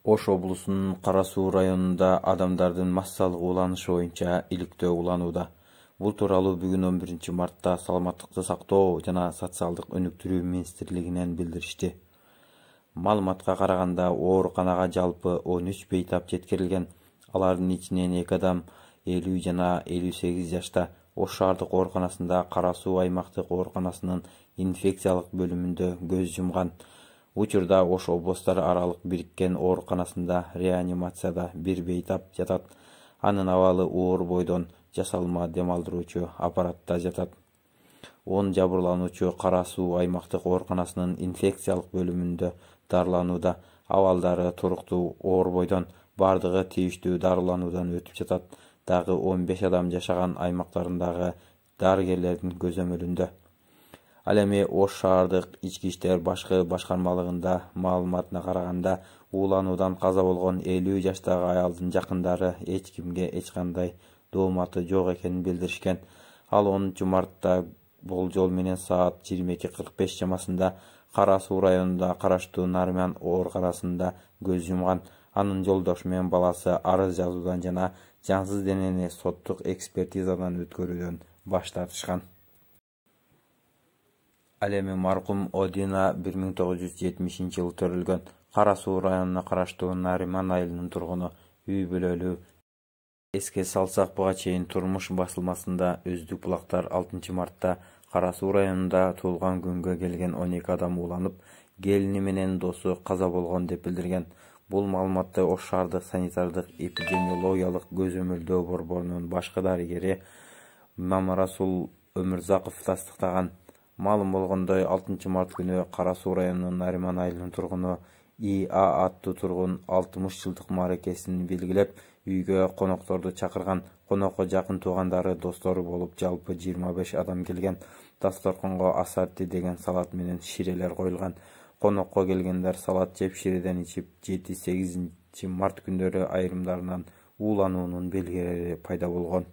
Ош облусунун Кара Суу районунда адамдардын массалык уланышы боюнча иликтөө уланууда. Бул тууралуу бүгүн 11 мартта саламаттыкты сактоо жана социалдык өнүктүрүү министрлигинен билдиришти. Маалыматка караганда ооруканага жалпы 13 бейтап жеткирилген. Алардын ичинен 2 адам 50 жана 58 жашта. Ош шаардык ооруканасында Кара Суу аймактык ооруканасынын инфекциялык бөлүмүндө көз жумган. Учурда Ош облустар аралык бириккен ооруканасында реанимацияда 1 бейтап жатат. Анын абалы оор бойдон жасалма дем алдыруучу аппаратта жатат. 10 жабырлануучу Кара Суу аймактык ооруканасынын инфекциялык бөлүмүндө дарыланууда. Абалдары туруктуу, оор бойдон, бардыгы тийиштүү дарылануудан өтүп жатат. Дагы 15 адам жашаган аймактарындагы дарыгерлердин көзөмөлүндө. Ал эми Ош шаардык ички иштер башкы башкармалыгында маалыматына караганда уулануудан каза болгон 50 жаштагы аялдын жакындары эч кимге эч кандай дооматы жок экенин билдиришкен. Ал 10 мартта болжол менен саат 22:45 чамасында Кара Суу районунда караштуу Нарман ооруканасында көз жумган. Анын жолдошу менен баласы арыз жазуудан жана жансыз денени соттук экспертизадан өткөрүүдөн баш тартышкан. Ал эми маркум Одина 1970-жылы төрөлгөн. Кара Суу районуна караштуу Нариман айылынын тургуну, үй бүлөлүү. Эске салсак, буга чейин Турмуш басылмасында Өздүк булактар 6-мартта Кара Суу районунда туулган күнгө келген 12 адам ууланып, келини менен досу каза болгон деп билдирген. Бул маалыматты Ош шаардык санитардык эпидемиологиялык көзөмөлдөө борборунун башкы дарыгери Мамарасул Өмүрзаков тастыктаган. Маалым болгондой, 6-март күнү Кара Суу районунун Нариман айылынын тургуну ИА аттуу тургун 60 жылдык мааракесин белгилеп, үйгө конокторду чакырган. Конокко жакын туугандары, достору болуп жалпы 25 адам келген. Дасторконго асарти деген салат менен ширелер коюлган. Конокко келгендер салат жеп, ширеден ичип, 7-8 март күндөрү айрымдарынан уулануунун белгилери пайда болгон.